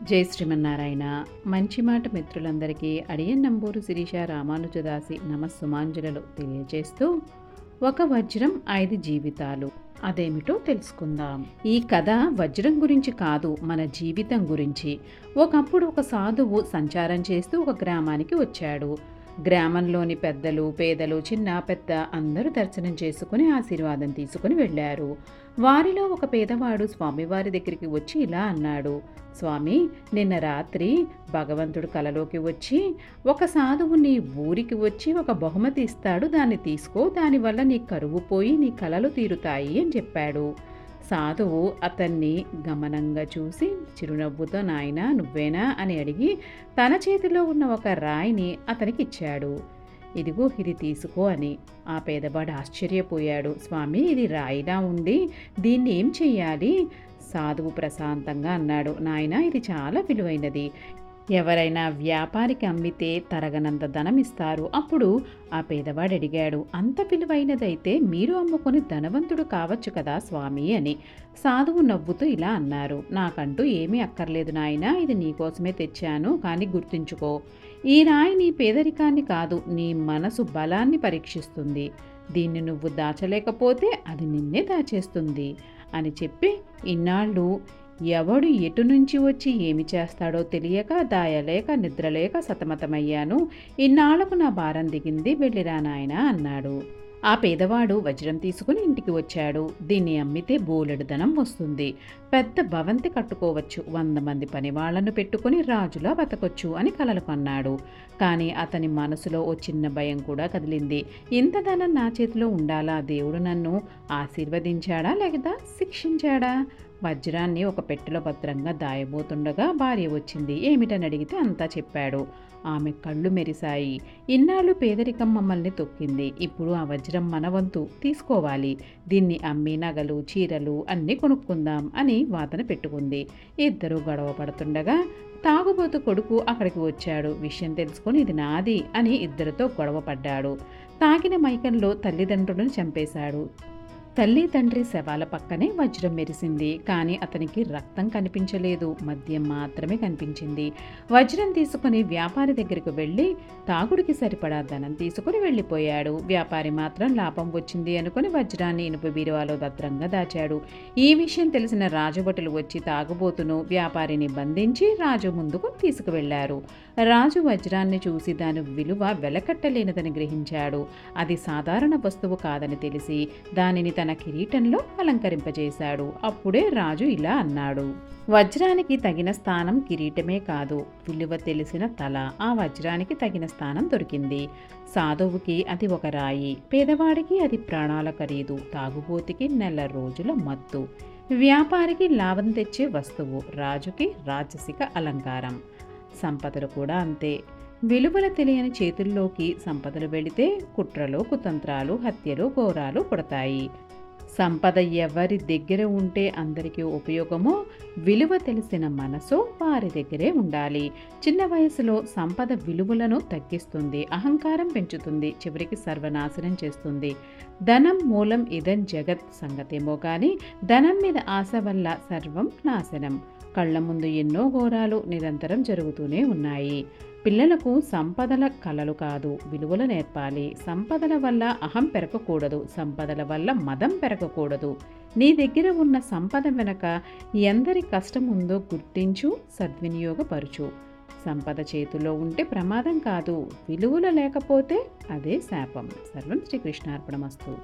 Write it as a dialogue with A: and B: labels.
A: జై శ్రీమన్నారాయణ. మంచి మాట మిత్రులందరికీ అడియన్ నంబూరు శిరీష రామానుజదాసి నమస్సుమాంజలు తెలియజేస్తూ, ఒక వజ్రం 5 జీవితాలు అదేమిటో తెలుసుకుందాం. ఈ కథ వజ్రం గురించి కాదు, మన జీవితం గురించి. ఒకప్పుడు ఒక సాధువు సంచారం చేస్తూ ఒక గ్రామానికి వచ్చాడు. గ్రామంలోని పెద్దలు, పేదలు, చిన్న పెద్ద అందరూ దర్శనం చేసుకుని ఆశీర్వాదం తీసుకుని వెళ్ళారు. వారిలో ఒక పేదవాడు స్వామివారి దగ్గరికి వచ్చి ఇలా అన్నాడు: స్వామి, నిన్న రాత్రి భగవంతుడు కలలోకి వచ్చి, ఒక సాధువు నీ ఊరికి వచ్చి ఒక బహుమతి ఇస్తాడు, దాన్ని తీసుకో, దానివల్ల నీ కరువు పోయి నీ కలలు తీరుతాయి అని చెప్పాడు. సాధువు అతన్ని గమనంగా చూసి చిరునవ్వుతో, నాయనా నువ్వేనా అని అడిగి తన చేతిలో ఉన్న ఒక రాయిని అతనికి ఇచ్చాడు. ఇదిగో ఇది తీసుకో అని. ఆ పేదవాడు ఆశ్చర్యపోయాడు. స్వామి, ఇది రాయిలా ఉంది, దీన్ని ఏం చెయ్యాలి? సాధువు ప్రశాంతంగా అన్నాడు, నాయనా ఇది చాలా విలువైనది, ఎవరైనా వ్యాపారికి అమ్మితే తరగనంత ధనం ఇస్తారు. అప్పుడు ఆ పేదవాడు అడిగాడు, అంత విలువైనదైతే మీరు అమ్ముకొని ధనవంతుడు కావచ్చు కదా స్వామి అని. సాధువు నవ్వుతూ ఇలా అన్నారు, నాకంటూ ఏమీ అక్కర్లేదు నాయనా, ఇది నీకోసమే తెచ్చాను, కానీ గుర్తుంచుకో, ఈ రాయి నీ పేదరికాన్ని కాదు, నీ మనసు బలాన్ని పరీక్షిస్తుంది. దీన్ని నువ్వు దాచలేకపోతే అది నిన్నే దాచేస్తుంది అని చెప్పి, ఇన్నాళ్ళు ఎవడు ఎటు నుంచి వచ్చి ఏమి చేస్తాడో తెలియక, దాయలేక, నిద్రలేక సతమతమయ్యాను. ఇన్నాళ్లకు నా భారం దిగింది, వెళ్ళిరా నాయనా అన్నాడు. ఆ పేదవాడు వజ్రం తీసుకుని ఇంటికి వచ్చాడు. దీన్ని అమ్మితే బోలెడు ధనం వస్తుంది, పెద్ద భవంతి కట్టుకోవచ్చు, 100 మంది పనివాళ్లను పెట్టుకుని రాజులా బతకొచ్చు అని కలలు కన్నాడు. కానీ అతని మనసులో ఓ చిన్న భయం కూడా కదిలింది. ఇంత ధనం నా చేతిలో ఉండాలా? దేవుడు నన్ను ఆశీర్వదించాడా లేదా శిక్షించాడా? వజ్రాన్ని ఒక పెట్టెలో భద్రంగా దాయబోతుండగా భార్య వచ్చింది. ఏమిటని అడిగితే అంతా చెప్పాడు. ఆమె కళ్ళు మెరిశాయి. ఇన్నాళ్ళు పేదరికం మమ్మల్ని తొక్కింది, ఇప్పుడు ఆ వజ్రం మన వంతు, తీసుకోవాలి, దీన్ని అమ్మి నగలు, చీరలు అన్నీ కొనుక్కుందాం అని వాదన పెట్టుకుంది. ఇద్దరూ గొడవ పడుతుండగా తాగుబోతు కొడుకు అక్కడికి వచ్చాడు. విషయం తెలుసుకొని ఇది నాది అని ఇద్దరితో గొడవ పడ్డాడు. తాగిన మైకంలో తల్లిదండ్రులను చంపేశాడు. తల్లి తండ్రి శవాల పక్కనే వజ్రం మెరిసింది, కానీ అతనికి రక్తం కనిపించలేదు, మద్యం మాత్రమే కనిపించింది. వజ్రం తీసుకుని వ్యాపారి దగ్గరికి వెళ్ళి తాగుడికి సరిపడా ధనం తీసుకుని వెళ్ళిపోయాడు. వ్యాపారి మాత్రం లాభం వచ్చింది అనుకుని వజ్రాన్ని ఇనుప బీరువాలో భద్రంగా దాచాడు. ఈ విషయం తెలిసిన రాజభటులు వచ్చి తాగుబోతును వ్యాపారిని బంధించి రాజు ముందుకు తీసుకువెళ్లారు. రాజు వజ్రాన్ని చూసి దాని విలువ వెలకట్టలేనిదని గ్రహించాడు. అది సాధారణ వస్తువు కాదని తెలిసి దానిని తన కిరీటంలో అలంకరింపజేశాడు. అప్పుడే రాజు ఇలా అన్నాడు, వజ్రానికి తగిన స్థానం కిరీటమే కాదు, విలువ తెలిసిన తల. ఆ వజ్రానికి తగిన స్థానం దొరికింది. సాధువుకి అది ఒక రాయి, పేదవాడికి అది ప్రాణాల ఖరీదు, తాగుబోతికి నెల రోజుల మత్తు, వ్యాపారికి లాభం తెచ్చే వస్తువు, రాజుకి రాజసిక అలంకారం. సంపదలు కూడా అంతే. విలువల తెలియని చేతుల్లోకి సంపదలు వెళితే కుట్రలు, కుతంత్రాలు, హత్యలు, ఘోరాలు పుడతాయి. సంపద ఎవరి దగ్గర ఉంటే అందరికీ ఉపయోగమో, విలువ తెలిసిన మనసు వారి దగ్గరే ఉండాలి. చిన్న వయసులో సంపద విలువలను తగ్గిస్తుంది, అహంకారం పెంచుతుంది, చివరికి సర్వనాశనం చేస్తుంది. ధనం మూలం ఇదం జగత్ సంగతేమో కానీ ధనం మీద ఆశ వల్ల సర్వం నాశనం. కళ్ల ముందు ఎన్నో ఘోరాలు నిరంతరం జరుగుతూనే ఉన్నాయి. పిల్లలకు సంపదల కలలు కాదు, విలువలు నేర్పాలి. సంపదల వల్ల అహం పెరగకూడదు, సంపదల వల్ల మదం పెరగకూడదు. నీ దగ్గర ఉన్న సంపద వెనక ఎందరి కష్టం ఉందో గుర్తించు, సద్వినియోగపరుచు. సంపద చేతిలో ఉంటే ప్రమాదం కాదు, విలువలు లేకపోతే అదే శాపం. సర్వం శ్రీకృష్ణార్పణమస్తు.